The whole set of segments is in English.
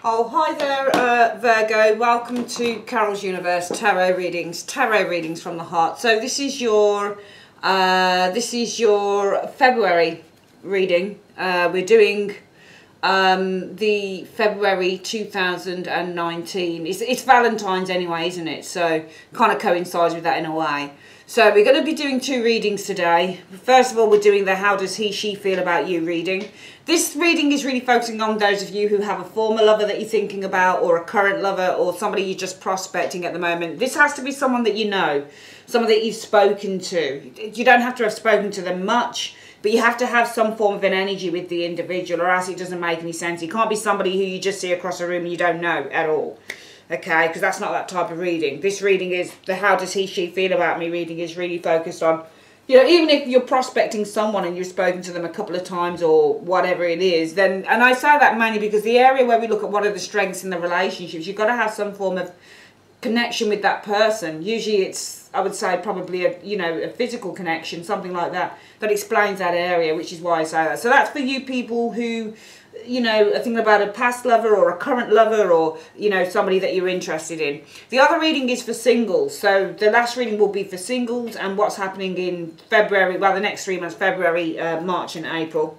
Oh, hi there, Virgo. Welcome to Carol's Universe Tarot Readings from the heart. So this is your February reading. We're doing the February 2019. It's Valentine's anyway, isn't it? So kind of coincides with that in a way. So we're going to be doing two readings today. First of all, we're doing the How Does He, She Feel About You reading. This reading is really focusing on those of you who have a former lover that you're thinking about, or a current lover, or somebody you're just prospecting at the moment. This has to be someone that you know, someone that you've spoken to. You don't have to have spoken to them much, but you have to have some form of an energy with the individual, or else it doesn't make any sense. It can't be somebody who you just see across a room and you don't know at all. Okay, because that's not that type of reading. This reading is, the How Does He, She Feel About Me reading is really focused on, you know, even if you're prospecting someone and you've spoken to them a couple of times or whatever it is, then, and I say that mainly because the area where we look at what are the strengths in the relationships, you've got to have some form of connection with that person. Usually it's, I would say, probably a, you know, a physical connection, something like that, that explains that area, which is why I say that. So that's for you people who, you know, are thinking about a past lover or a current lover, or, you know, somebody that you're interested in. The other reading is for singles. So the last reading will be for singles and what's happening in February, well, the next 3 months, February, March and April.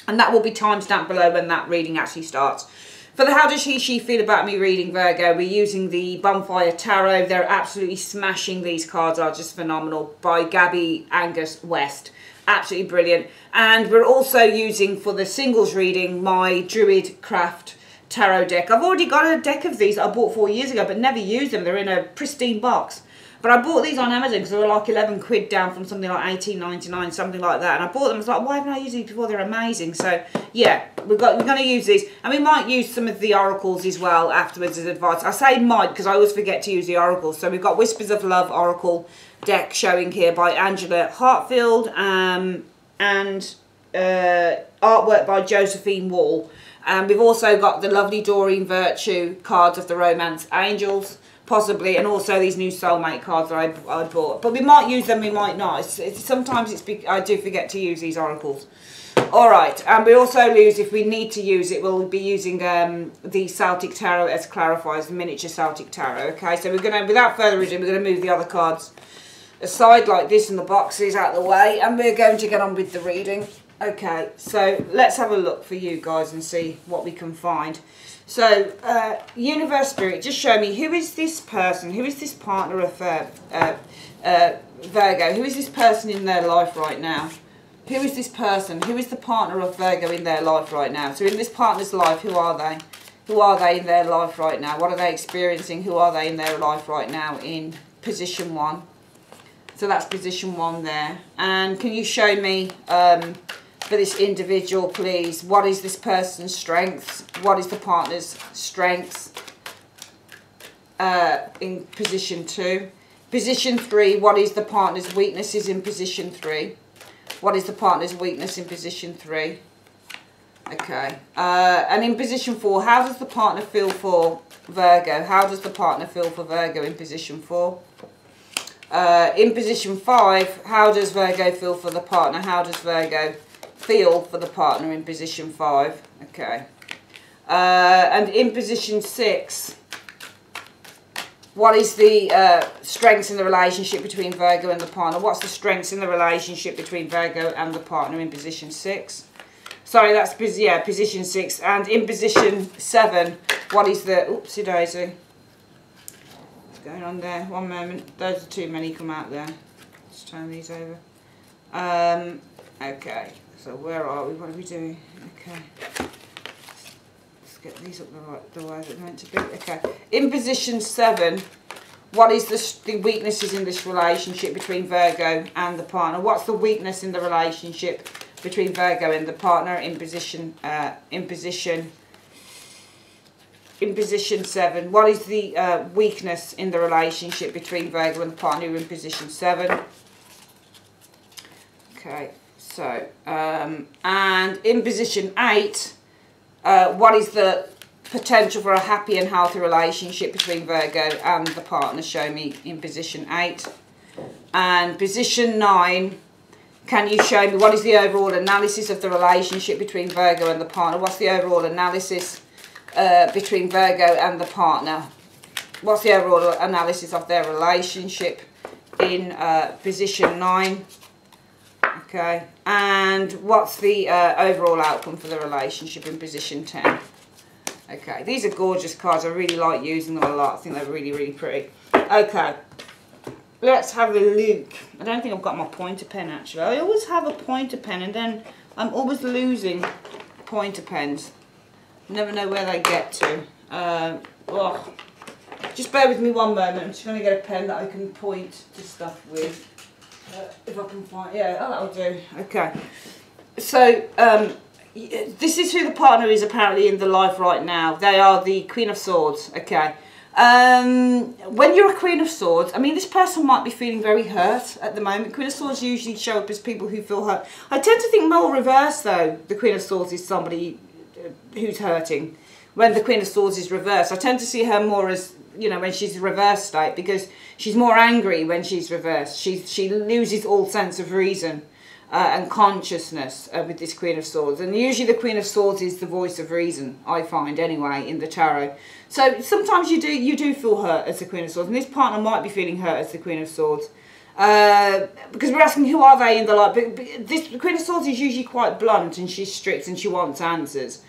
And that will be timestamped below when that reading actually starts. For the How Does He, She Feel About Me reading, Virgo, we're using the Bonfire Tarot. They're absolutely smashing. These cards are just phenomenal, by Gabby Angus West. Absolutely brilliant. And we're also using, for the singles reading, my Druid Craft Tarot deck. I've already got a deck of these I bought 4 years ago, but never used them. They're in a pristine box. But I bought these on Amazon because they were like 11 quid down from something like 18.99, something like that. And I bought them. I was like, why haven't I used these before? They're amazing. So yeah, we're going to use these, and we might use some of the oracles as well afterwards as advice. I say might because I always forget to use the oracles. So we've got Whispers of Love Oracle deck showing here by Angela Hartfield, and artwork by Josephine Wall. And we've also got the lovely Doreen Virtue cards of the Romance Angels, possibly, and also these new soulmate cards that I bought. But we might use them, we might not. Sometimes I do forget to use these oracles. All right, and we also use, if we need to use it, we'll be using the Celtic Tarot as clarifiers, the miniature Celtic Tarot. Okay, so we're going to, without further ado, we're going to move the other cards aside like this and the boxes out of the way, and we're going to get on with the reading. Okay, so let's have a look for you guys and see what we can find. So, Universe Spirit, just show me, who is this person? Who is this partner of Virgo? Who is this person in their life right now? Who is this person? Who is the partner of Virgo in their life right now? So in this partner's life, who are they? Who are they in their life right now? What are they experiencing? Who are they in their life right now in position 1? So that's position 1 there. And can you show me, for this individual, please, what is this person's strengths? What is the partner's strengths in position 2? Position 3, what is the partner's weaknesses in position 3? What is the partner's weakness in position 3? Okay. And in position 4, how does the partner feel for Virgo? How does the partner feel for Virgo in position 4? In position 5, how does Virgo feel for the partner? How does Virgo feel for the partner in position 5? Okay. And in position 6, what is the strengths in the relationship between Virgo and the partner? What's the strengths in the relationship between Virgo and the partner in position 6? Sorry, that's, yeah, position 6. And in position 7, what is the, oopsie daisy, what's going on there? One moment, those are too many come out there. Let's turn these over. Okay, so where are we? What are we doing? Okay. Get these up the way they're meant to be. Okay. In position 7, what is the weaknesses in this relationship between Virgo and the partner? What's the weakness in the relationship between Virgo and the partner in position 7? What is the weakness in the relationship between Virgo and the partner in position 7? Okay. So, and in position 8, what is the potential for a happy and healthy relationship between Virgo and the partner? Show me in position 8. And position 9, can you show me what is the overall analysis of the relationship between Virgo and the partner? What's the overall analysis between Virgo and the partner. What's the overall analysis of their relationship in position 9? Okay, and what's the overall outcome for the relationship in position 10? Okay, these are gorgeous cards. I really like using them a lot. I think they're really, really pretty. Okay, let's have a look. I don't think I've got my pointer pen, actually. I always have a pointer pen, and then I'm always losing pointer pens. Never know where they get to. Oh. Just bear with me one moment. I'm just going to get a pen that I can point to stuff with. If I can find... Yeah, that'll do. Okay. So, this is who the partner is apparently in the life right now. They are the Queen of Swords. Okay. When you're a Queen of Swords, I mean, this person might be feeling very hurt at the moment. Queen of Swords usually show up as people who feel hurt. I tend to think more reverse, though. The Queen of Swords is somebody who's hurting. When the Queen of Swords is reversed, I tend to see her more as, you know, when she's reverse state, because she's more angry when she's reversed. She loses all sense of reason and consciousness with this Queen of Swords. And usually the Queen of Swords is the voice of reason, I find, anyway, in the tarot. So sometimes you do feel hurt as the Queen of Swords, and this partner might be feeling hurt as the Queen of Swords. Because we're asking who are they in the life. But this Queen of Swords is usually quite blunt, and she's strict, and she wants answers.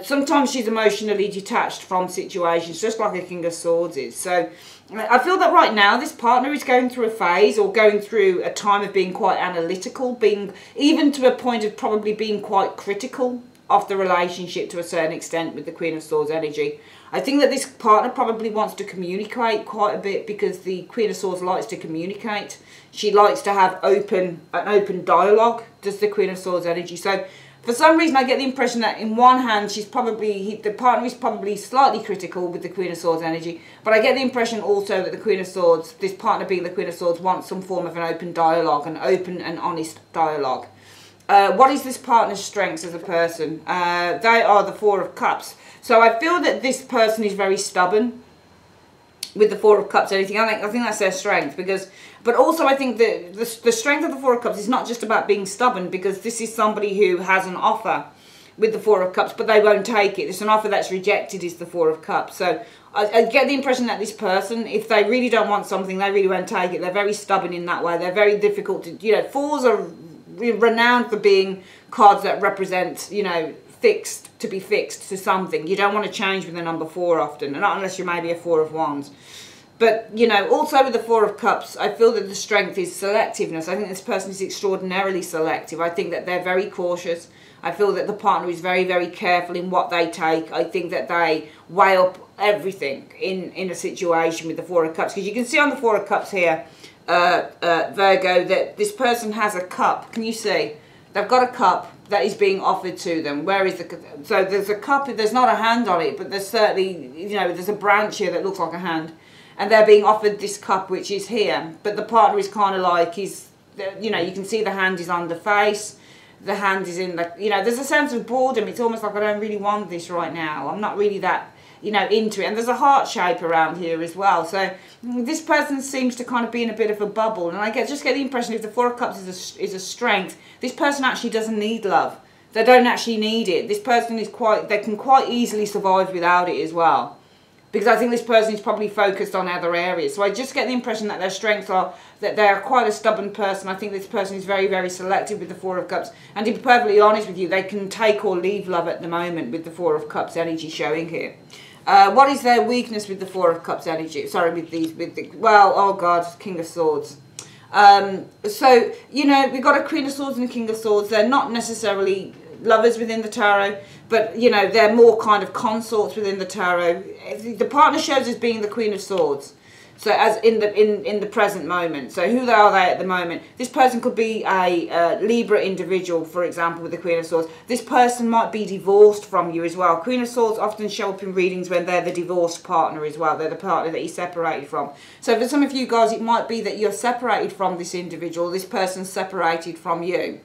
Sometimes she's emotionally detached from situations, just like a King of Swords is. So I feel that right now this partner is going through a phase, or going through a time of being quite analytical, being even to a point of probably being quite critical of the relationship to a certain extent with the Queen of Swords energy. I think that this partner probably wants to communicate quite a bit, because the Queen of Swords likes to communicate. She likes to have an open dialogue, does the Queen of Swords energy. So for some reason, I get the impression that in one hand, the partner is probably slightly critical with the Queen of Swords energy. But I get the impression also that the Queen of Swords, this partner being the Queen of Swords, wants some form of an open dialogue, an open and honest dialogue. What is this partner's strengths as a person? They are the Four of Cups. So I feel that this person is very stubborn with the Four of Cups. I think that's their strength, but also I think that the strength of the Four of Cups is not just about being stubborn, because this is somebody who has an offer with the Four of Cups, but they won't take it. It's an offer that's rejected, is the Four of Cups. So I get the impression that this person, if they really don't want something, they really won't take it. They're very stubborn in that way. They're very difficult to, you know, Fours are renowned for being cards that represent, you know, to be fixed to something. You don't want to change with the number 4 often, and not unless you're maybe a 4 of Wands. But, you know, also with the Four of Cups, I feel that the strength is selectiveness. I think this person is extraordinarily selective. I think that they're very cautious. I feel that the partner is very, very careful in what they take. I think that they weigh up everything in a situation with the Four of Cups. Because you can see on the Four of Cups here, Virgo, that this person has a cup. Can you see? They've got a cup that is being offered to them. Where is the... So there's a cup, there's not a hand on it, but there's certainly, you know, there's a branch here that looks like a hand. And they're being offered this cup, which is here. But the partner is kind of like, you know, you can see the hand is on the face. The hand is in the, you know, there's a sense of boredom. It's almost like I don't really want this right now. I'm not really that, you know, into it. And there's a heart shape around here as well. So this person seems to kind of be in a bit of a bubble. And I just get the impression if the Four of Cups is a strength, this person actually doesn't need love. They don't actually need it. This person is they can quite easily survive without it as well. Because I think this person is probably focused on other areas. So I just get the impression that their strengths are that they are quite a stubborn person. I think this person is very, very selective with the Four of Cups. And to be perfectly honest with you, they can take or leave love at the moment with the Four of Cups energy showing here. What is their weakness with the Four of Cups energy? Sorry, well, oh God, King of Swords. So, you know, we've got a Queen of Swords and a King of Swords. They're not necessarily lovers within the tarot, but, you know, they're more kind of consorts within the tarot. The partner shows as being the Queen of Swords. So as in the present moment. So who are they at the moment? This person could be a Libra individual, for example, with the Queen of Swords. This person might be divorced from you as well. Queen of Swords often show up in readings when they're the divorced partner as well. They're the partner that you're separated from. So for some of you guys, it might be that you're separated from this individual. This person's separated from you.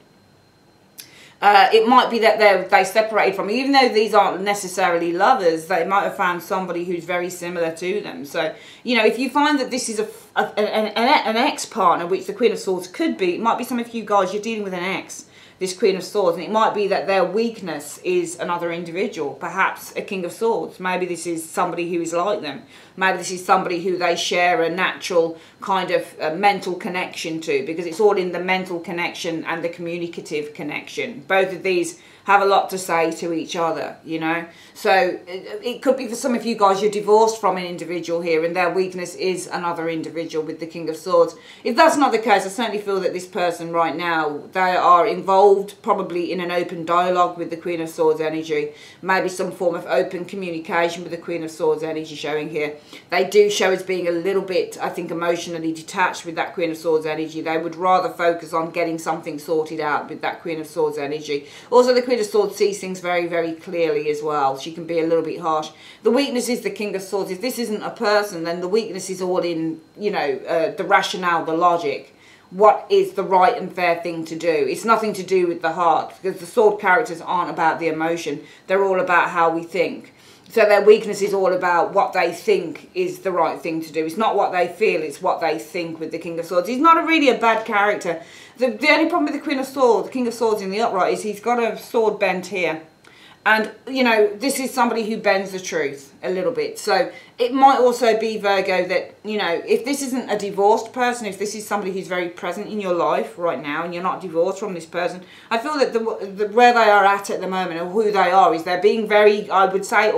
It might be that they separated from you. Even though these aren't necessarily lovers, they might have found somebody who's very similar to them. So, you know, if you find that this is an ex-partner, which the Queen of Swords could be, it might be some of you guys, you're dealing with an ex this Queen of Swords. And it might be that their weakness is another individual, perhaps a King of Swords. Maybe this is somebody who is like them. Maybe this is somebody who they share a natural kind of mental connection to, because it's all in the mental connection and the communicative connection. Both of these have a lot to say to each other, you know. So it could be for some of you guys, you're divorced from an individual here and their weakness is another individual with the King of Swords. If that's not the case, I certainly feel that this person right now, they are involved probably in an open dialogue with the Queen of Swords energy. Maybe some form of open communication with the Queen of Swords energy showing here. They do show as being a little bit, I think, emotionally detached with that Queen of Swords energy. They would rather focus on getting something sorted out with that Queen of Swords energy. Also, the Queen of Swords sees things very, very clearly as well. She can be a little bit harsh. The weakness is the King of Swords. If this isn't a person, then the weakness is all in, you know, the rationale, the logic. What is the right and fair thing to do? It's nothing to do with the heart, because the sword characters aren't about the emotion. They're all about how we think. So their weakness is all about what they think is the right thing to do. It's not what they feel, it's what they think with the King of Swords. He's not really a bad character. The only problem with the Queen of Swords, the King of Swords in the upright, is he's got a sword bent here. And, you know, this is somebody who bends the truth a little bit. So it might also be, Virgo, that, you know, if this isn't a divorced person, if this is somebody who's very present in your life right now and you're not divorced from this person, I feel that where they are at the moment, or who they are, is they're being very, I would say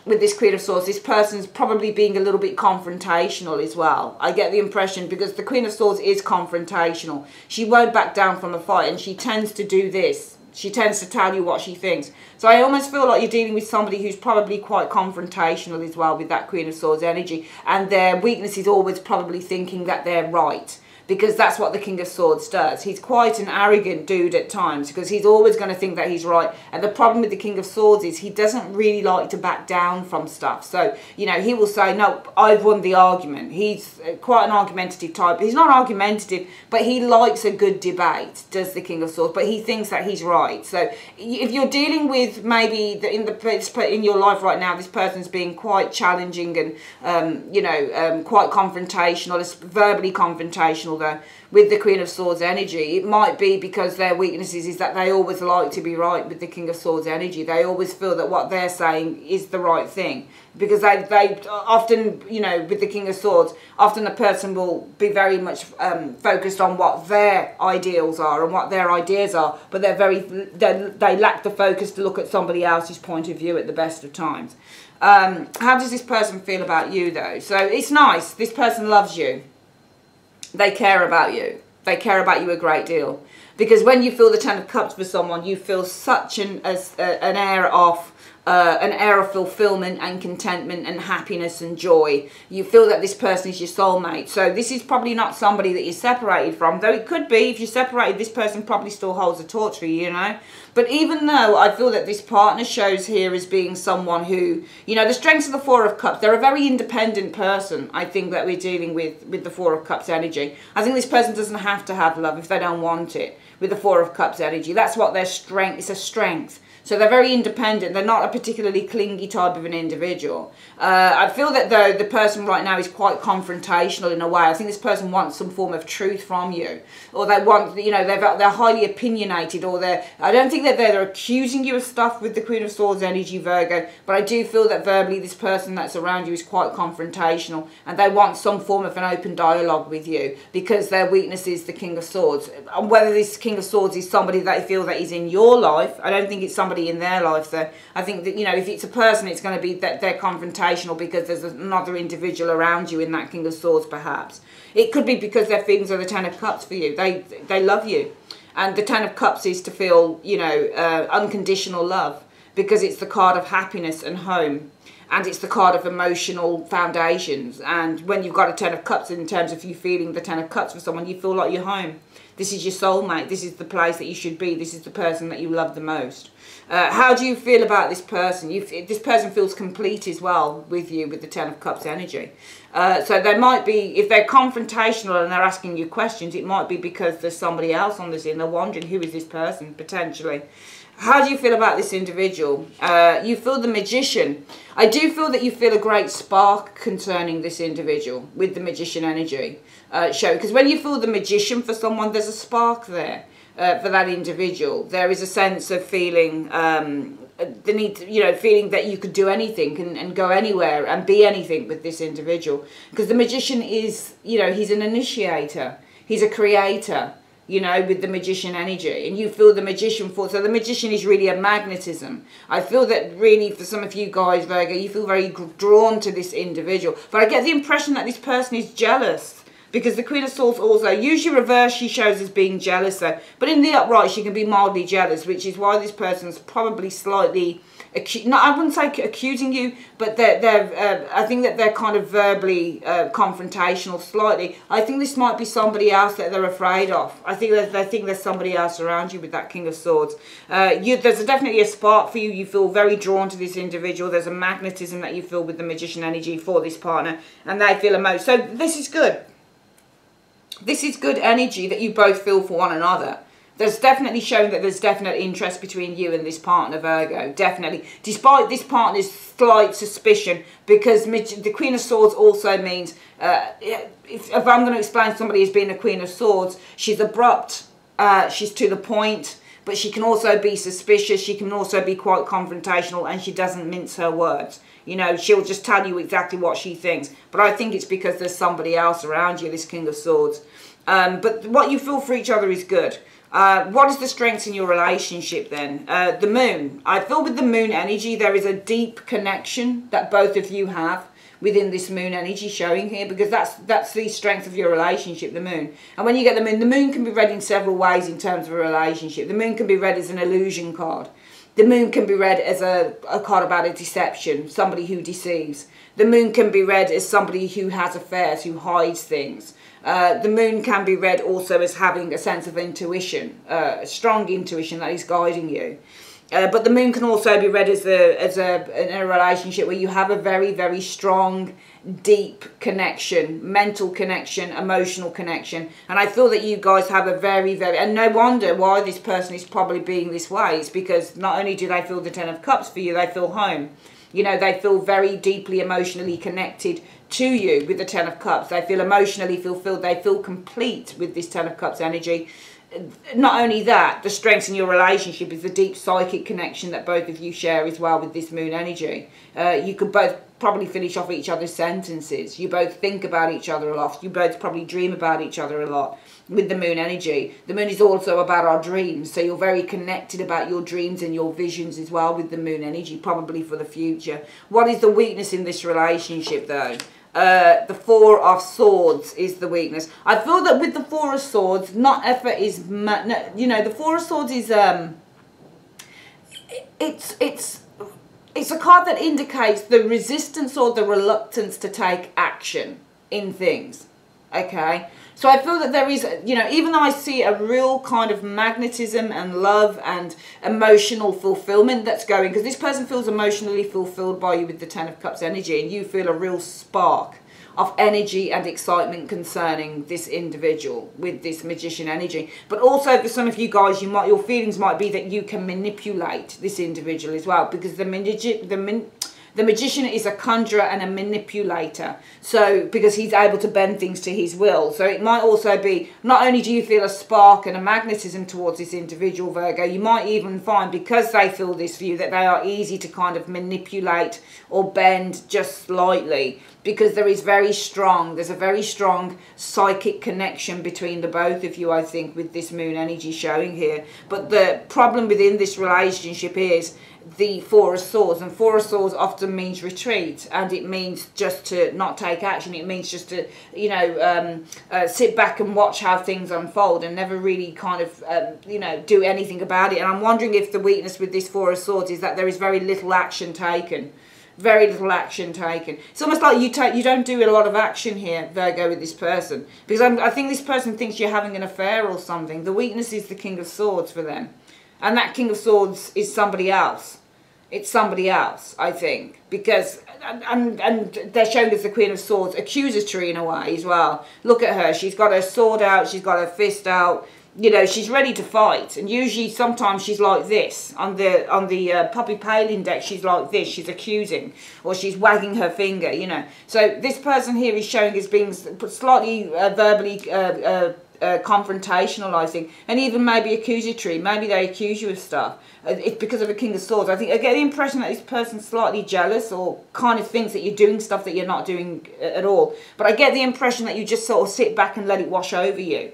with this Queen of Swords, this person's probably being a little bit confrontational as well. I get the impression, because the Queen of Swords is confrontational. She won't back down from a fight, and she tends to do this. She tends to tell you what she thinks. So I almost feel like you're dealing with somebody who's probably quite confrontational as well with that Queen of Swords energy. And their weakness is always probably thinking that they're right, because that's what the King of Swords does. He's quite an arrogant dude at times, because he's always going to think that he's right. And the problem with the King of Swords is he doesn't really like to back down from stuff. So, you know, he will say, no, I've won the argument. He's quite an argumentative type. He's not argumentative, but he likes a good debate, does the King of Swords. But he thinks that he's right. So if you're dealing with maybe in your life right now, this person's being quite challenging and, you know, quite confrontational, it's verbally confrontational, with the Queen of Swords energy, it might be because their weaknesses is that they always like to be right with the King of Swords energy. They always feel that what they're saying is the right thing, because they often, you know, with the King of Swords, often a person will be very much focused on what their ideals are and what their ideas are, but they lack the focus to look at somebody else's point of view at the best of times. How does this person feel about you, though? So it's nice. This person loves you. They care about you. They care about you a great deal. Because when you feel the Ten of Cups for someone, you feel such an air of fulfillment and contentment and happiness and joy. You feel that this person is your soulmate. So this is probably not somebody that you're separated from, though it could be. If you're separated, this person probably still holds a torch for you, you know. But even though I feel that this partner shows here as being someone who, you know, the strengths of the Four of Cups, they're a very independent person, I think, that we're dealing with the Four of Cups energy. I think this person doesn't have to have love if they don't want it with the Four of Cups energy. That's what their strength, it's a strength. So they're very independent. They're not a particularly clingy type of an individual. I feel that, though, the person right now is quite confrontational in a way. I think this person wants some form of truth from you. Or they want, you know, they're highly opinionated. Or I don't think that they're accusing you of stuff with the Queen of Swords energy, Virgo. But I do feel that verbally this person that's around you is quite confrontational. And they want some form of an open dialogue with you, because their weakness is the King of Swords. And whether this King of Swords is somebody that you feel that is in your life, I don't think it's somebody in their life. Though I think that, you know, if it's a person, it's going to be that they're confrontational because there's another individual around you in that King of Swords. Perhaps it could be because their feelings are the Ten of Cups for you. They love you, and the Ten of Cups is to feel, you know, unconditional love, because it's the card of happiness and home, and it's the card of emotional foundations. And when you've got a Ten of Cups, in terms of you feeling the Ten of Cups for someone, you feel like you're home. This is your soulmate. This is the place that you should be. This is the person that you love the most. How do you feel about this person? This person feels complete as well with you, with the Ten of Cups energy. So they might be, if they're confrontational and they're asking you questions, it might be because there's somebody else on this, and they're wondering, who is this person, potentially. How do you feel about this individual? You feel the Magician. I do feel that you feel a great spark concerning this individual with the Magician energy. Because when you feel the Magician for someone, there's a spark there. for that individual. There is a sense of feeling the need to, you know, feeling that you could do anything and go anywhere and be anything with this individual. Because the Magician is, you know, he's an initiator. He's a creator, you know, with the Magician energy. And you feel the Magician for, so the Magician is really a magnetism. I feel that really for some of you guys, Virgo, you feel very drawn to this individual. But I get the impression that this person is jealous. Because the Queen of Swords also, usually reverse she shows as being jealous though. But in the upright she can be mildly jealous, which is why this person's probably slightly, I wouldn't say accusing you, but I think that they're kind of verbally confrontational slightly. I think this might be somebody else that they're afraid of. I think that they think there's somebody else around you with that King of Swords. There's definitely a spark for you. You feel very drawn to this individual. There's a magnetism that you feel with the Magician energy for this partner. And they feel emotional. So this is good. This is good energy that you both feel for one another. There's definitely showing that there's definite interest between you and this partner, Virgo. Definitely. Despite this partner's slight suspicion, because the Queen of Swords also means, if I'm going to explain somebody as being a Queen of Swords, she's abrupt, she's to the point, but she can also be suspicious, she can also be quite confrontational, and she doesn't mince her words. You know, she'll just tell you exactly what she thinks. But I think it's because there's somebody else around you, this King of Swords. But what you feel for each other is good. What is the strengths in your relationship then? The Moon. I feel with the Moon energy, there is a deep connection that both of you have within this Moon energy showing here, because that's the strength of your relationship, the Moon. And when you get the Moon can be read in several ways in terms of a relationship. The Moon can be read as an illusion card. The Moon can be read as a card about a deception, somebody who deceives. The Moon can be read as somebody who has affairs, who hides things. The Moon can be read also as having a sense of intuition, a strong intuition that is guiding you. But the Moon can also be read as in a relationship where you have a very, very strong, deep connection, mental connection, emotional connection. And I feel that you guys have a very, very, and no wonder why this person is probably being this way. It's because not only do they feel the Ten of Cups for you, they feel home. You know, they feel very deeply emotionally connected to you with the Ten of Cups. They feel emotionally fulfilled. They feel complete with this Ten of Cups energy. Not only that, the strengths in your relationship is the deep psychic connection that both of you share as well with this Moon energy. You could both probably finish off each other's sentences. You both think about each other a lot. You both probably dream about each other a lot with the Moon energy. The Moon is also about our dreams, so you're very connected about your dreams and your visions as well with the Moon energy, probably for the future. What is the weakness in this relationship though? The Four of Swords is the weakness. I feel that with the Four of Swords, not effort is, you know, the Four of Swords is, it's a card that indicates the resistance or the reluctance to take action in things, okay? So I feel that there is, you know, even though I see a real kind of magnetism and love and emotional fulfillment that's going, because this person feels emotionally fulfilled by you with the Ten of Cups energy, and you feel a real spark of energy and excitement concerning this individual with this Magician energy. But also for some of you guys, your feelings might be that you can manipulate this individual as well, because the Magician is a conjurer and a manipulator. So, because he's able to bend things to his will. So it might also be, not only do you feel a spark and a magnetism towards this individual, Virgo, you might even find, because they feel this for you, that they are easy to kind of manipulate or bend just slightly. Because there's a very strong psychic connection between the both of you, I think, with this Moon energy showing here. But the problem within this relationship is the Four of Swords, and Four of Swords often means retreat, and it means just to not take action. It means just to, you know, sit back and watch how things unfold and never really kind of, you know, do anything about it. And I'm wondering if the weakness with this Four of Swords is that there is very little action taken. Very little action taken. It's almost like you don't do a lot of action here, Virgo, with this person, because I think this person thinks you're having an affair or something. The weakness is the King of Swords for them, and that King of Swords is somebody else. It's somebody else, I think, because and they're showing us the Queen of Swords, accusatory in a way as well. Look at her; she's got her sword out, she's got her fist out. You know, she's ready to fight, and usually sometimes she's like this on the puppy pale index. She's like this, she's accusing, or she's wagging her finger, you know. So this person here is showing as being slightly verbally confrontational, I think, and even maybe accusatory. Maybe they accuse you of stuff. It's because of a King of Swords. I think I get the impression that this person's slightly jealous or kind of thinks that you're doing stuff that you're not doing at all. But I get the impression that you just sort of sit back and let it wash over you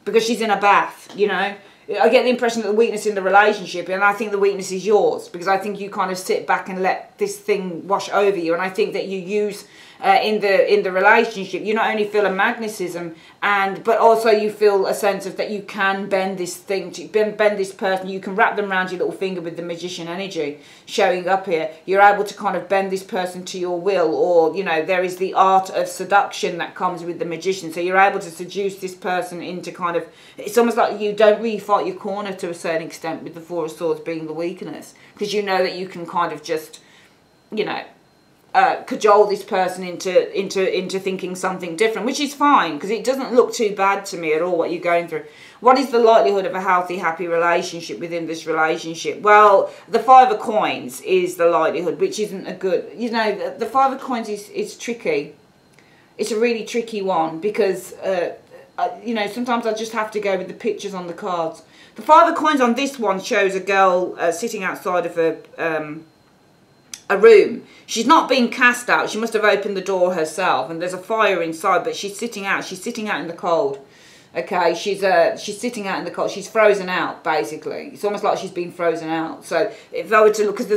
because she's in a bath, you know. I get the impression that the weakness in the relationship, and I think the weakness is yours, because I think you kind of sit back and let this thing wash over you, and I think that you use in the relationship, you not only feel a magnetism, but also you feel a sense of that you can bend this thing, to bend this person. You can wrap them around your little finger with the magician energy showing up here. You're able to kind of bend this person to your will, or, you know, there is the art of seduction that comes with the magician. So you're able to seduce this person into kind of, it's almost like you don't really fight your corner to a certain extent, with the Four of Swords being the weakness, because you know that you can kind of just, you know, cajole this person into thinking something different, which is fine, because it doesn't look too bad to me at all what you're going through. What is the likelihood of a healthy, happy relationship within this relationship? Well, the Five of Coins is the likelihood, which isn't a good, you know, the Five of Coins is tricky. It's a really tricky one, because you know, sometimes I just have to go with the pictures on the cards. The Five of Coins on this one shows a girl sitting outside of a room. She's not being cast out. She must have opened the door herself, and there's a fire inside, but she's sitting out. She's sitting out in the cold. Okay, she's sitting out in the cold. She's frozen out, basically. It's almost like she's been frozen out. So if I were to look at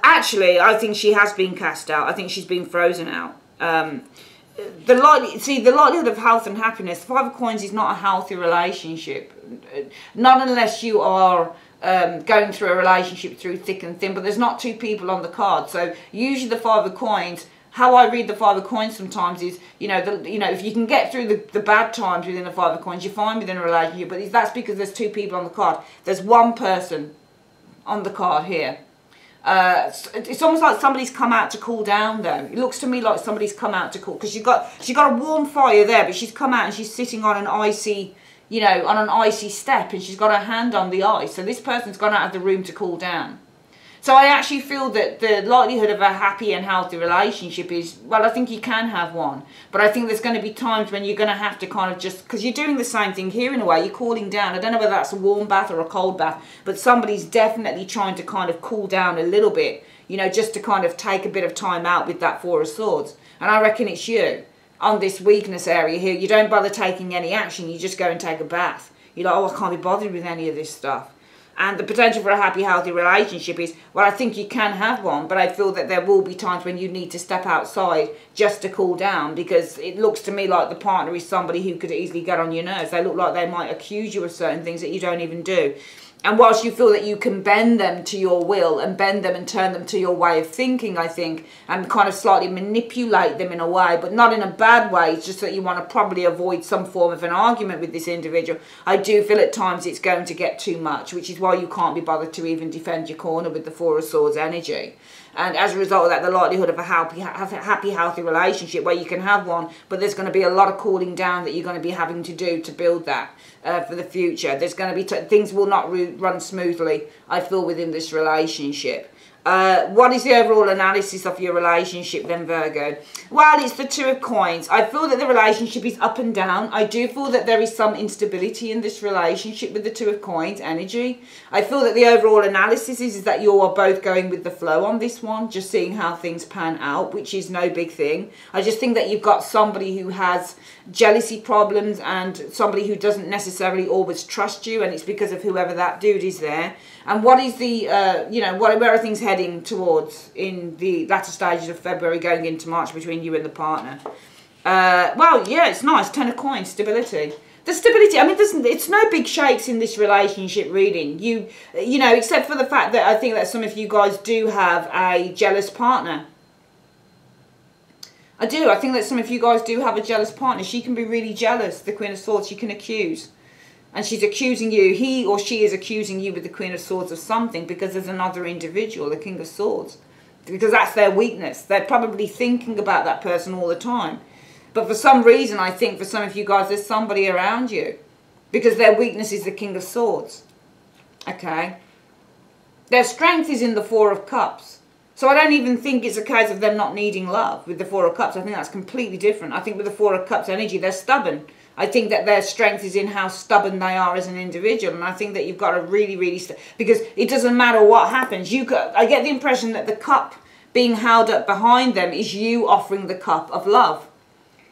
actually, I think she has been cast out. I think she's been frozen out. The likelihood of health and happiness. Five of Coins is not a healthy relationship, not unless you are going through a relationship through thick and thin. But there's not two people on the card, so usually the Five of Coins. How I read the Five of Coins sometimes is, you know, if you can get through the bad times within the Five of Coins, you're fine within a relationship. But that's because there's two people on the card. There's one person on the card here. It's almost like somebody's come out to cool down, though. It looks to me like somebody's come out to cool, because she's got a warm fire there, but she's come out and she's sitting on an icy, you know, on an icy step, and she's got her hand on the ice. So this person's gone out of the room to cool down. So I actually feel that the likelihood of a happy and healthy relationship is, well, I think you can have one. But I think there's going to be times when you're going to have to kind of just, because you're doing the same thing here in a way, you're cooling down. I don't know whether that's a warm bath or a cold bath, but somebody's definitely trying to kind of cool down a little bit, you know, just to kind of take a bit of time out with that Four of Swords. And I reckon it's you on this weakness area here. You don't bother taking any action, you just go and take a bath. You're like, oh, I can't be bothered with any of this stuff. And the potential for a happy, healthy relationship is, well, I think you can have one, but I feel that there will be times when you need to step outside just to cool down, because it looks to me like the partner is somebody who could easily get on your nerves. They look like they might accuse you of certain things that you don't even do. And whilst you feel that you can bend them to your will and bend them and turn them to your way of thinking, I think, and kind of slightly manipulate them in a way, but not in a bad way, it's just that you want to probably avoid some form of an argument with this individual. I do feel at times it's going to get too much, which is why you can't be bothered to even defend your corner with the Four of Swords energy. And as a result of that, the likelihood of a happy, healthy relationship where you can have one, but there's going to be a lot of cooling down that you're going to be having to do to build that for the future. There's going to be things will not run smoothly, I feel, within this relationship. What is the overall analysis of your relationship then, Virgo? Well, it's the Two of Coins. I feel that the relationship is up and down. I do feel that there is some instability in this relationship with the Two of Coins energy. I feel that the overall analysis is that you are both going with the flow on this one, just seeing how things pan out, which is no big thing. I just think that you've got somebody who has jealousy problems and somebody who doesn't necessarily always trust you, and it's because of whoever that dude is there. And what is the, you know, where are things heading towards in the latter stages of February going into March between you and the partner? Well, yeah, it's nice. Ten of Coins, stability. The stability, I mean, it's no big shakes in this relationship reading. You know, except for the fact that I think that some of you guys do have a jealous partner. I do. I think that some of you guys do have a jealous partner. She can be really jealous, the Queen of Swords. She can accuse. And she's accusing you, he or she is accusing you with the Queen of Swords of something because there's another individual, the King of Swords. Because that's their weakness. They're probably thinking about that person all the time. But for some reason, I think for some of you guys, there's somebody around you. Because their weakness is the King of Swords. Okay? Their strength is in the Four of Cups. So I don't even think it's a case of them not needing love with the Four of Cups. I think that's completely different. I think with the Four of Cups energy, they're stubborn. I think that their strength is in how stubborn they are as an individual. And I think that you've got to really, really... because it doesn't matter what happens. I get the impression that the cup being held up behind them is you offering the cup of love.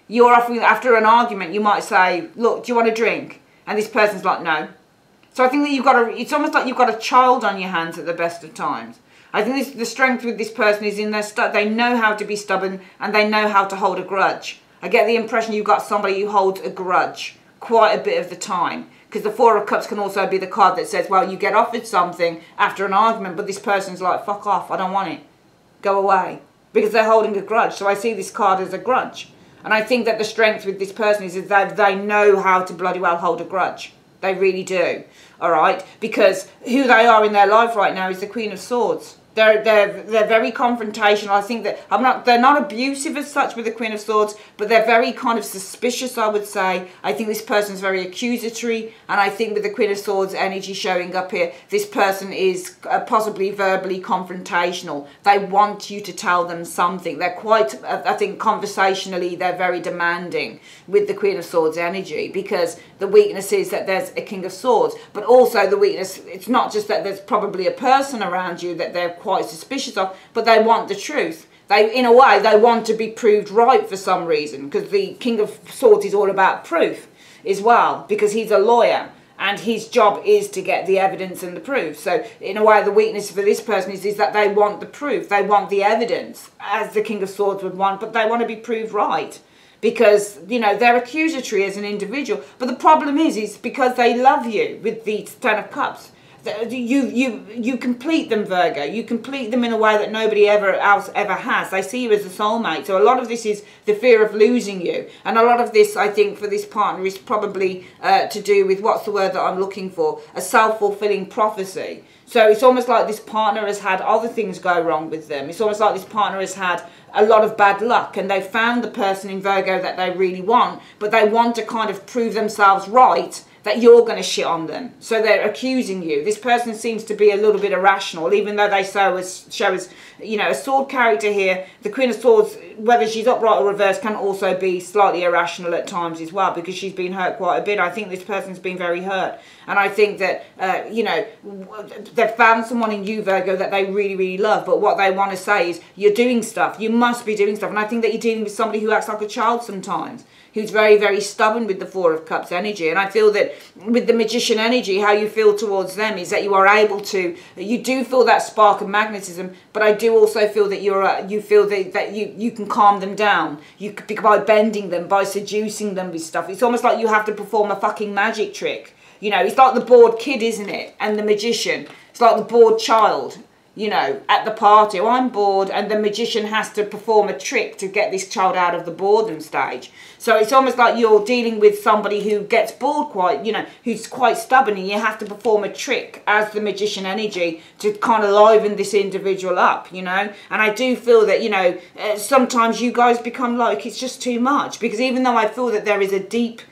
You're offering... after an argument, you might say, look, do you want a drink? And this person's like, no. So I think that you've got to... it's almost like you've got a child on your hands at the best of times. I think the strength with this person is in their... they know how to be stubborn and they know how to hold a grudge. I get the impression you've got somebody who holds a grudge quite a bit of the time. Because the Four of Cups can also be the card that says, well, you get offered something after an argument, but this person's like, fuck off, I don't want it. Go away. Because they're holding a grudge. So I see this card as a grudge. And I think that the strength with this person is that they know how to bloody well hold a grudge. They really do. All right? Because who they are in their life right now is the Queen of Swords. They're very confrontational. I think that they're not abusive as such with the Queen of Swords, but they're very kind of suspicious, I would say. I think this person's very accusatory, and I think with the Queen of Swords energy showing up here, this person is possibly verbally confrontational. They want you to tell them something. They're quite, I think conversationally, they're very demanding with the Queen of Swords energy, because the weakness is that there's a King of Swords, but also the weakness, it's not just that there's probably a person around you that they're quite suspicious of, but they want the truth. They, in a way, they want to be proved right for some reason, because the King of Swords is all about proof as well, because he's a lawyer and his job is to get the evidence and the proof. So in a way, the weakness for this person is that they want the proof, they want the evidence, as the King of Swords would want, but they want to be proved right. Because, you know, they're accusatory as an individual. But the problem is because they love you with the Ten of Cups. You complete them, Virgo. You complete them in a way that nobody else ever has. They see you as a soulmate. So a lot of this is the fear of losing you. And a lot of this, I think, for this partner is probably to do with, what's the word that I'm looking for? A self-fulfilling prophecy. So it's almost like this partner has had other things go wrong with them. It's almost like this partner has had a lot of bad luck and they've found the person in Virgo that they really want, but they want to kind of prove themselves right that you're going to shit on them. So they're accusing you. This person seems to be a little bit irrational, even though they show as, you know, a sword character here. The Queen of Swords, whether she's upright or reversed, can also be slightly irrational at times as well, because she's been hurt quite a bit. I think this person's been very hurt. And I think that, you know, they've found someone in you, Virgo, that they really, really love. But what they want to say is, you're doing stuff. You must be doing stuff. And I think that you're dealing with somebody who acts like a child sometimes, who's very, very stubborn with the Four of Cups energy. And I feel that with the Magician energy, how you feel towards them is that you are able to, you do feel that spark of magnetism, but I do also feel that you feel that you can calm them down. By bending them, by seducing them with stuff. It's almost like you have to perform a fucking magic trick. You know, it's like the bored kid, isn't it? And the magician. It's like the bored child, you know, at the party. Oh, I'm bored. And the magician has to perform a trick to get this child out of the boredom stage. So it's almost like you're dealing with somebody who gets bored quite, you know, who's quite stubborn, and you have to perform a trick as the Magician energy to kind of liven this individual up, you know. And I do feel that, you know, sometimes you guys become like, it's just too much. Because even though I feel that there is a deep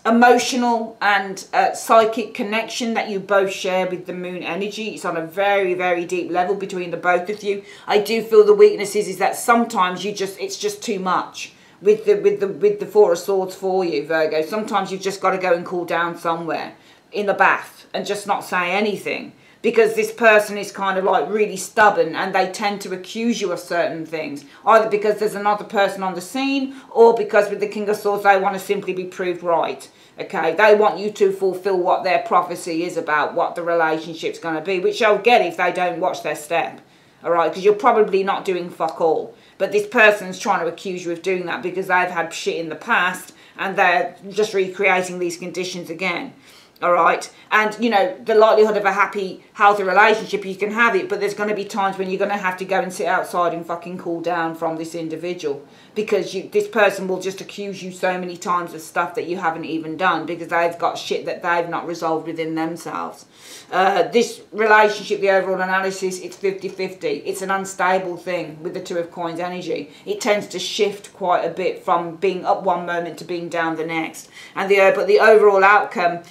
emotional and psychic connection that you both share with the Moon energy, it's on a very, very deep level between the both of you. I do feel the weakness is that sometimes it's just too much with the Four of Swords for you, Virgo. Sometimes you've just got to go and cool down somewhere in the bath and just not say anything, because this person is kind of like really stubborn and they tend to accuse you of certain things, either because there's another person on the scene or because with the King of Swords they want to simply be proved right. Okay, they want you to fulfill what their prophecy is about what the relationship's going to be, which they'll get if they don't watch their step. All right, because you're probably not doing fuck all. But this person's trying to accuse you of doing that because they've had shit in the past and they're just recreating these conditions again. All right, and you know, the likelihood of a happy, healthy relationship, you can have it, but there's going to be times when you're going to have to go and sit outside and fucking cool down from this individual, because this person will just accuse you so many times of stuff that you haven't even done, because they've got shit that they've not resolved within themselves. This relationship, the overall analysis, it's 50-50. It's an unstable thing with the Two of Coins energy. It tends to shift quite a bit from being up one moment to being down the next. And but the overall outcome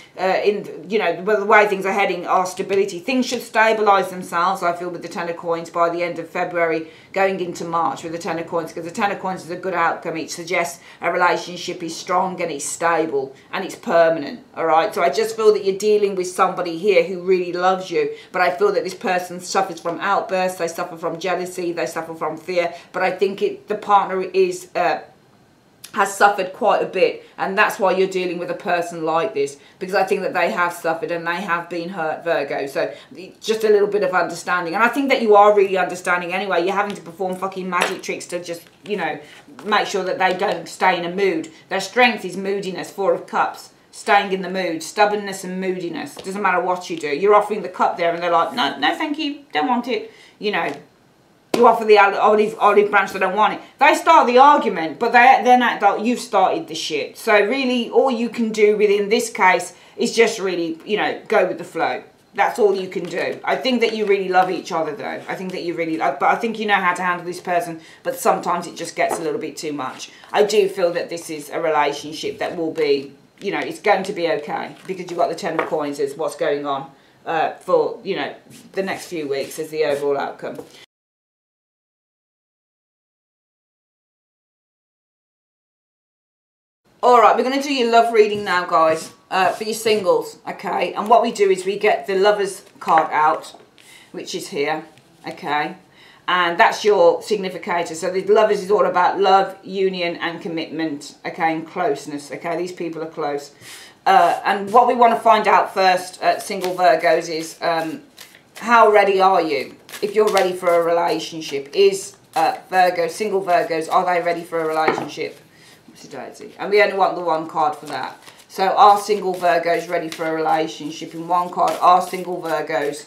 in, you know, the way things are heading are stability. Things should stabilise themselves, I feel, with the Ten of Coins by the end of February, going into March with the Ten of Coins, because the Ten of Coins is a good outcome. It suggests a relationship is strong and it's stable and it's permanent, all right? So I just feel that you're dealing with somebody here who really loves you, but I feel that this person suffers from outbursts, they suffer from jealousy, they suffer from fear, but I think the partner is... has suffered quite a bit, and that's why you're dealing with a person like this, because I think that they have suffered and they have been hurt, Virgo. So just a little bit of understanding, and I think that you are really understanding anyway. You're having to perform fucking magic tricks to just, you know, make sure that they don't stay in a mood. Their strength is moodiness, Four of Cups, staying in the mood, stubbornness and moodiness. Doesn't matter what you do. You're offering the cup there and they're like, no, no thank you, don't want it, you know. You offer the olive branch, they don't want it. They start the argument, but then act like you've started the shit. So really, all you can do within this case is just really, you know, go with the flow. That's all you can do. I think that you really love each other, though. I think that you really love, but I think you know how to handle this person, but sometimes it just gets a little bit too much. I do feel that this is a relationship that will be, you know, it's going to be okay, because you've got the Ten of Coins as what's going on for, you know, the next few weeks as the overall outcome. Alright, we're going to do your love reading now, guys, for your singles, okay? And what we do is we get the Lovers card out, which is here, okay? And that's your significator. So the Lovers is all about love, union and commitment, okay, and closeness, okay? These people are close. And what we want to find out first, single Virgos, is how ready are you? If you're ready for a relationship. Is Virgo, single Virgos, are they ready for a relationship? And we only want the one card for that. So are single Virgos ready for a relationship? In one card, are single Virgos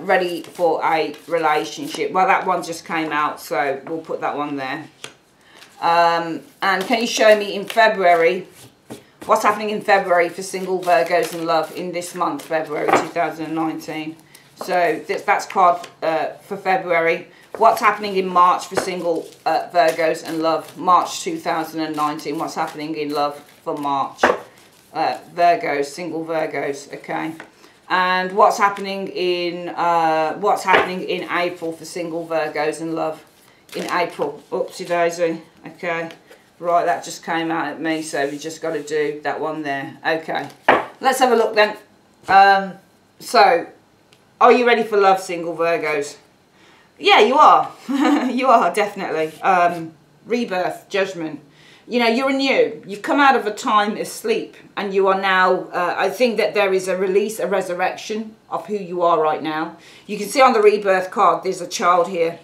ready for a relationship? Well, that one just came out, so we'll put that one there. And can you show me in February, what's happening in February for single Virgos in love in this month, February 2019? So that's card for February. What's happening in March for single Virgos and love? March 2019. What's happening in love for March? Virgos, single Virgos, okay. And what's happening in April for single Virgos and love? In April. Oopsie daisy. Okay. Right, that just came out at me, so we just got to do that one there. Okay. Let's have a look then. So, are you ready for love, single Virgos? Yeah, you are. You are, definitely. Rebirth, judgment. You know, you're new. You've come out of a time of sleep, and you are now, I think that there is a release, a resurrection of who you are right now. You can see on the rebirth card, there's a child here,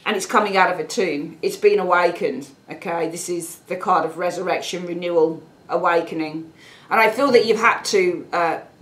and it's coming out of a tomb. It's been awakened, okay? This is the card of resurrection, renewal, awakening. And I feel that you've had to,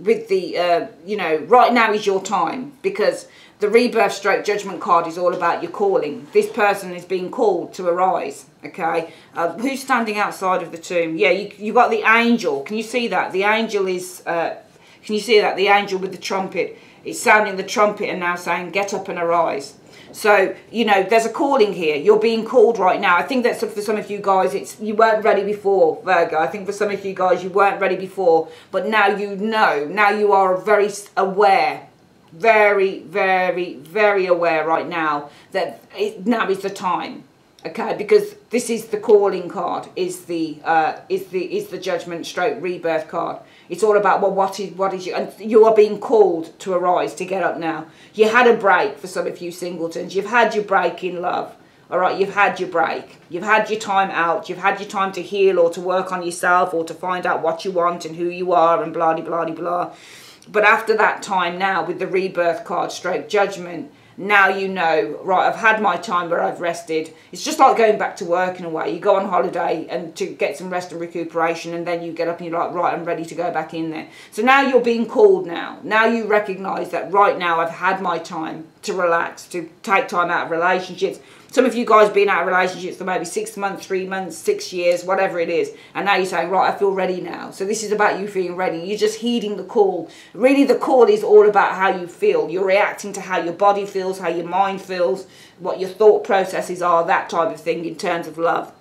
with the, you know, right now is your time, because the rebirth stroke judgment card is all about your calling. This person is being called to arise, okay? Who's standing outside of the tomb? Yeah, you got the angel. Can you see that? The angel is, can you see that? The angel with the trumpet. It's sounding the trumpet and now saying, get up and arise. So, you know, there's a calling here. You're being called right now. I think that for some of you guys, you weren't ready before, Virgo. I think for some of you guys, you weren't ready before. But now you know. Now you are very aware. Very, very, very aware right now that now is the time, okay? Because this is the calling card, is the judgment stroke rebirth card. It's all about, well, what is you, and you are being called to arise, to get up now. You had a break for some of you singletons. You've had your break in love, all right? You've had your break. You've had your time out. You've had your time to heal or to work on yourself or to find out what you want and who you are and blah, blah, blah, blah. But after that time now, with the rebirth card, stroke judgment, now you know, right, I've had my time where I've rested. It's just like going back to work in a way. You go on holiday and to get some rest and recuperation, and then you get up and you're like, right, I'm ready to go back in there. So now you're being called now. Now you recognise that right now I've had my time to relax, to take time out of relationships. Some of you guys been out of relationships for maybe 6 months, 3 months, 6 years, whatever it is. And now you're saying, right, I feel ready now. So this is about you feeling ready. You're just heeding the call. Really, the call is all about how you feel. You're reacting to how your body feels, how your mind feels, what your thought processes are, that type of thing in terms of love.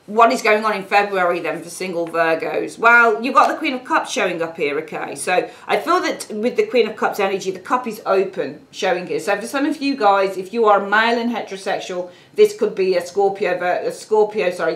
what is going on in February then for single Virgos? Well, you've got the Queen of Cups showing up here, okay? So I feel that with the Queen of Cups energy, the cup is open showing here. So for some of you guys, if you are male and heterosexual, this could be a Scorpio,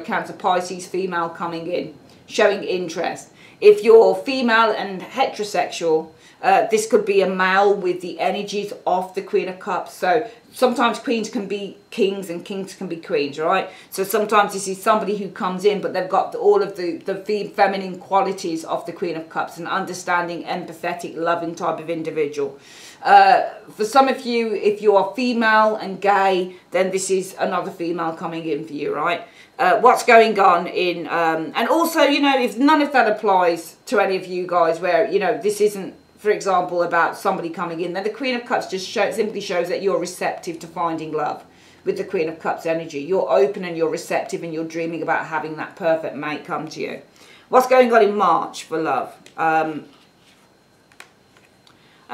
Cancer, Pisces female coming in, showing interest. If you're female and heterosexual, this could be a male with the energies of the Queen of Cups. So sometimes queens can be kings and kings can be queens, right? So sometimes this is somebody who comes in, but they've got all of the feminine qualities of the Queen of Cups, an understanding, empathetic, loving type of individual. For some of you, if you are female and gay, then this is another female coming in for you, right? What's going on in, and also, you know, if none of that applies to any of you guys where, you know, this isn't, for example, about somebody coming in, then the Queen of Cups just simply shows that you're receptive to finding love with the Queen of Cups energy. You're open and you're receptive and you're dreaming about having that perfect mate come to you. What's going on in March for love?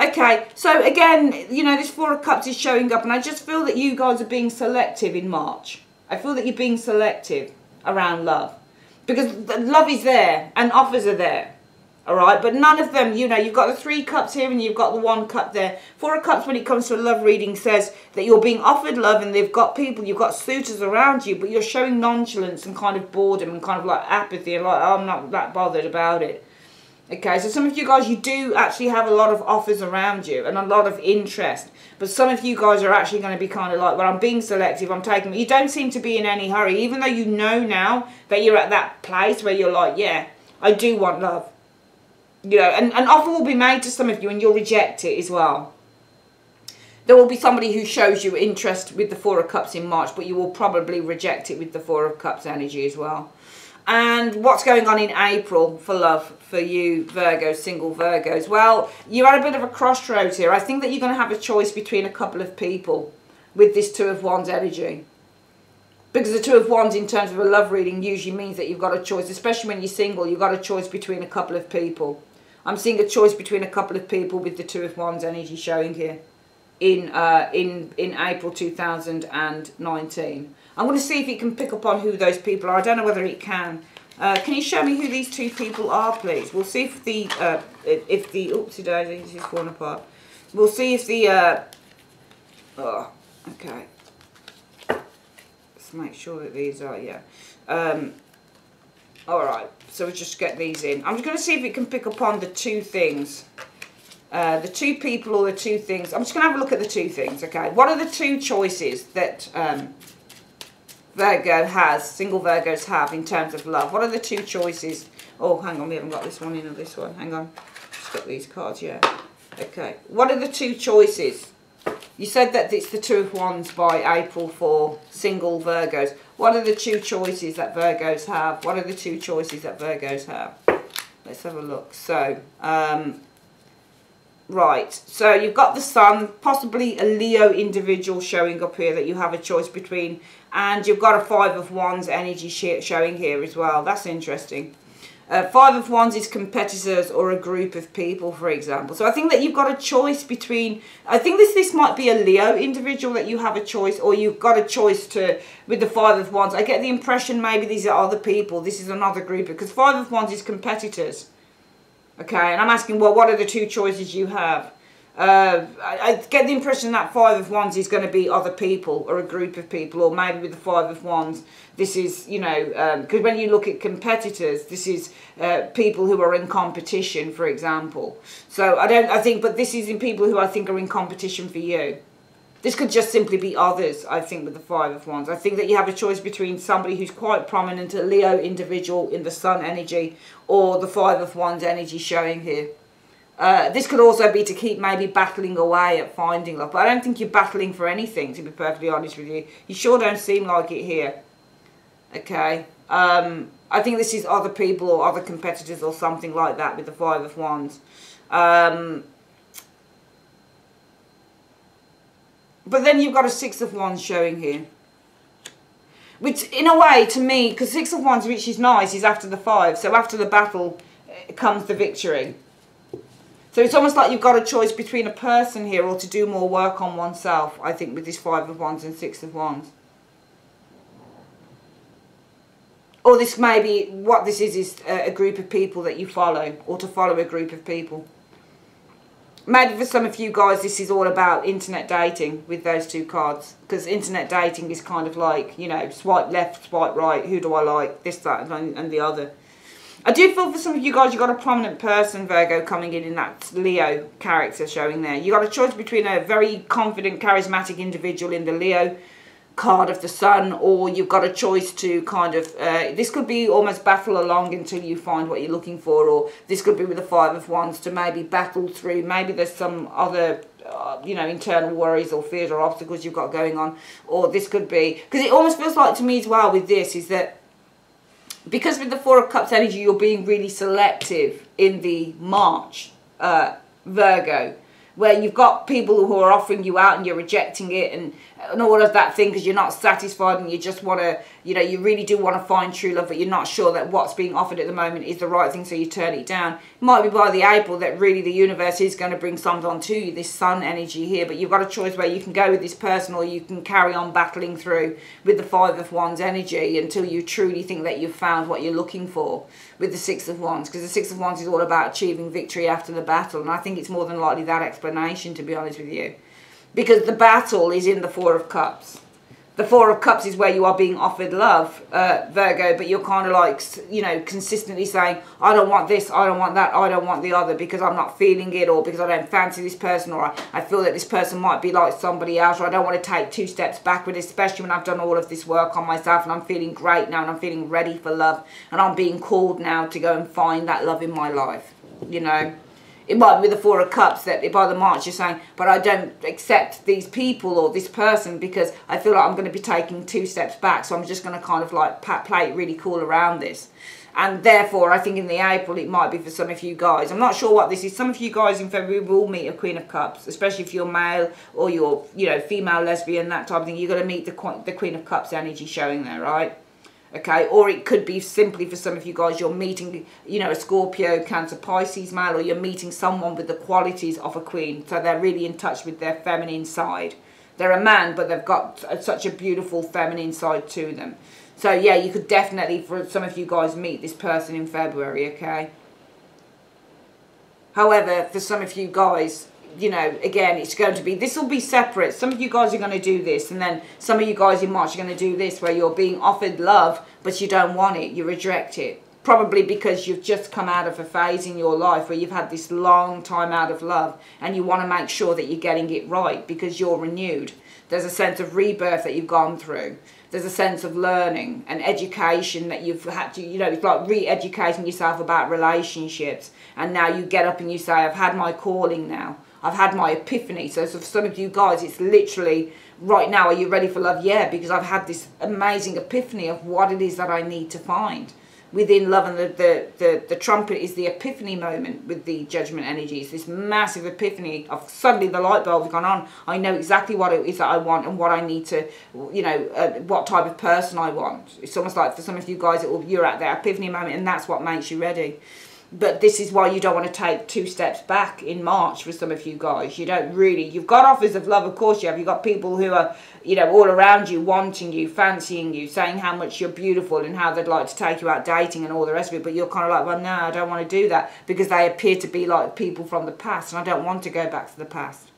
Okay, so again, you know, this Four of Cups is showing up and I just feel that you guys are being selective in March. I feel that you're being selective around love because love is there and offers are there. All right, but none of them, you know, you've got the Three Cups here and you've got the One Cup there. Four of Cups, when it comes to a love reading, says that you're being offered love and they've got people, you've got suitors around you, but you're showing nonchalance and kind of boredom and kind of like apathy and like, oh, I'm not that bothered about it. Okay, so some of you guys, you do actually have a lot of offers around you and a lot of interest. But some of you guys are actually going to be kind of like, well, I'm being selective, I'm taking... You don't seem to be in any hurry, even though you know now that you're at that place where you're like, yeah, I do want love. You know, and an offer will be made to some of you and you'll reject it as well. There will be somebody who shows you interest with the Four of Cups in March, but you will probably reject it with the Four of Cups energy as well. And what's going on in April for love for you Virgos, single Virgos? Well, you're at a bit of a crossroads here. I think that you're going to have a choice between a couple of people with this Two of Wands energy. Because the Two of Wands in terms of a love reading usually means that you've got a choice, especially when you're single, you've got a choice between a couple of people. I'm seeing a choice between a couple of people with the Two of Wands energy showing here in April 2019. I'm going to see if it can pick up on who those people are. I don't know whether it can. Can you show me who these two people are, please? We'll see if the oopsie daisy, this is falling apart. We'll see if the oh, okay. Let's make sure that these are, yeah. All right, so we'll just get these in. I'm just going to see if it can pick up on the two things. The two people or the two things. I'm just going to have a look at the two things, okay? What are the two choices that Virgo has, single Virgos have in terms of love? What are the two choices? Oh, hang on, we haven't got this one in or this one. Hang on. Just got these cards, yeah. Okay. What are the two choices? You said that it's the Two of Wands by April for single Virgos. What are the two choices that Virgos have? What are the two choices that Virgos have? Let's have a look. So, right. So you've got the Sun, possibly a Leo individual showing up here that you have a choice between. And you've got a Five of Wands energy showing here as well. That's interesting. Five of Wands is competitors or a group of people, for example. So I think that you've got a choice between... I think this might be a Leo individual that you have a choice, or you've got a choice to with the Five of Wands. I get the impression maybe these are other people. This is another group, because Five of Wands is competitors. Okay, and I'm asking, well, what are the two choices you have? I get the impression that Five of Wands is going to be other people or a group of people, or maybe with the Five of Wands this is, you know, because when you look at competitors, this is people who are in competition, for example. So I think, but this is in people who I think are in competition for you. This could just simply be others, I think, with the Five of Wands. I think that you have a choice between somebody who's quite prominent, a Leo individual in the Sun energy, or the Five of Wands energy showing here. This could also be to keep maybe battling away at finding love. But I don't think you're battling for anything, to be perfectly honest with you. You sure don't seem like it here. Okay. I think this is other people or other competitors or something like that with the Five of Wands. But then you've got a Six of Wands showing here. Which, in a way, to me, because Six of Wands, which is nice, is after the Five. So after the battle comes the victory. So it's almost like you've got a choice between a person here or to do more work on oneself, I think, with this Five of Wands and Six of Wands. Or this may be, what this is a group of people that you follow, or to follow a group of people. Maybe for some of you guys, this is all about internet dating with those two cards. Because internet dating is kind of like, you know, swipe left, swipe right, who do I like, this, that, and the other. I do feel for some of you guys, you've got a prominent person, Virgo, coming in that Leo character showing there. You've got a choice between a very confident, charismatic individual in the Leo card of the Sun, or you've got a choice to kind of, this could be almost battle along until you find what you're looking for, or this could be with the Five of Wands to maybe battle through, maybe there's some other, you know, internal worries or fears or obstacles you've got going on, or this could be, because it almost feels like to me as well with this, is that because with the Four of Cups energy, you're being really selective in the March, Virgo, where you've got people who are offering you out and you're rejecting it and all of that thing because you're not satisfied and you just want to, you know, you really do want to find true love, but you're not sure that what's being offered at the moment is the right thing, so you turn it down. It might be by the April that really the universe is going to bring something onto you, this Sun energy here, but you've got a choice where you can go with this person or you can carry on battling through with the Five of Wands energy until you truly think that you've found what you're looking for with the Six of Wands, because the Six of Wands is all about achieving victory after the battle, and I think it's more than likely that explanation, to be honest with you, because the battle is in the Four of Cups. The Four of Cups is where you are being offered love, Virgo, but you're kind of like, you know, consistently saying, I don't want this, I don't want that, I don't want the other, because I'm not feeling it, or because I don't fancy this person, or I feel that this person might be like somebody else, or I don't want to take 2 steps backward, especially when I've done all of this work on myself and I'm feeling great now and I'm feeling ready for love and I'm being called now to go and find that love in my life, you know. It might be the Four of Cups that by the March you're saying, but I don't accept these people or this person because I feel like I'm going to be taking 2 steps back. So I'm just going to kind of like play it really cool around this. And therefore, I think in the April, it might be for some of you guys. I'm not sure what this is. Some of you guys in February will meet a Queen of Cups, especially if you're male or you're, you know, female, lesbian, that type of thing. You're going to meet the Queen of Cups energy showing there, right? Okay, or it could be simply for some of you guys, you're meeting, you know, a Scorpio, Cancer, Pisces male, or you're meeting someone with the qualities of a queen. So they're really in touch with their feminine side. They're a man, but they've got such a beautiful feminine side to them. So yeah, you could definitely, for some of you guys, meet this person in February, okay? However, for some of you guys, you know, again, it's going to be, this will be separate. Some of you guys are going to do this, and then some of you guys in March are going to do this, where you're being offered love, but you don't want it, you reject it. Probably because you've just come out of a phase in your life where you've had this long time out of love, and you want to make sure that you're getting it right because you're renewed. There's a sense of rebirth that you've gone through. There's a sense of learning and education that you've had to, you know, it's like re-educating yourself about relationships. And now you get up and you say, I've had my calling now. I've had my epiphany. So for some of you guys, it's literally, right now, are you ready for love? Yeah, because I've had this amazing epiphany of what it is that I need to find within love. And the trumpet is the epiphany moment with the judgment energies. This massive epiphany of suddenly the light bulb's gone on. I know exactly what it is that I want and what I need to, you know, what type of person I want. It's almost like for some of you guys, you're at that epiphany moment, and that's what makes you ready. But this is why you don't want to take 2 steps back in March for some of you guys. You don't really. You've got offers of love, of course you have. You've got people who are, you know, all around you, wanting you, fancying you, saying how much you're beautiful and how they'd like to take you out dating and all the rest of it. But you're kind of like, well, no, I don't want to do that, because they appear to be like people from the past, and I don't want to go back to the past.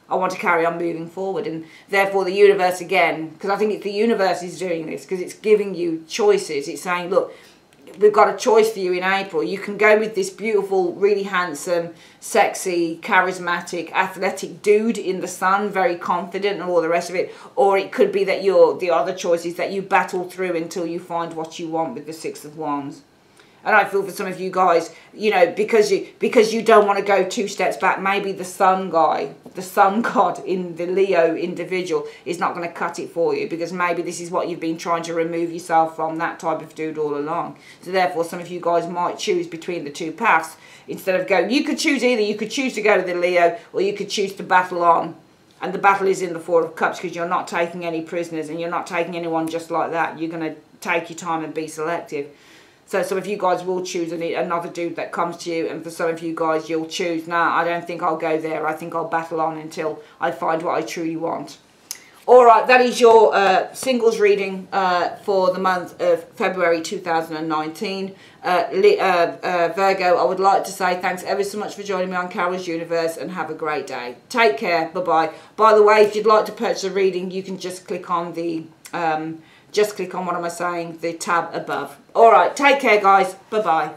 I want to carry on moving forward. And therefore the universe, again, because I think it's the universe is doing this, because it's giving you choices. It's saying, look, we've got a choice for you in April. You can go with this beautiful, really handsome, sexy, charismatic, athletic dude in the Sun, very confident and all the rest of it. Or it could be that the other choice is that you battle through until you find what you want with the Six of Wands. And I feel for some of you guys, you know, because you don't want to go 2 steps back, maybe the Sun guy, the Sun God in the Leo individual is not going to cut it for you, because maybe this is what you've been trying to remove yourself from, that type of dude all along. So therefore, some of you guys might choose between the 2 paths instead of going. You could choose either. You could choose to go to the Leo, or you could choose to battle on. And the battle is in the Four of Cups, because you're not taking any prisoners and you're not taking anyone just like that. You're going to take your time and be selective. So some of you guys will choose another dude that comes to you, and for some of you guys you'll choose, nah, I don't think I'll go there. I think I'll battle on until I find what I truly want. All right, that is your singles reading for the month of February 2019. Virgo, I would like to say thanks ever so much for joining me on Carol's Universe, and have a great day. Take care. Bye-bye. By the way, if you'd like to purchase a reading, you can just click on the, what am I saying, the tab above. All right, take care, guys. Bye-bye.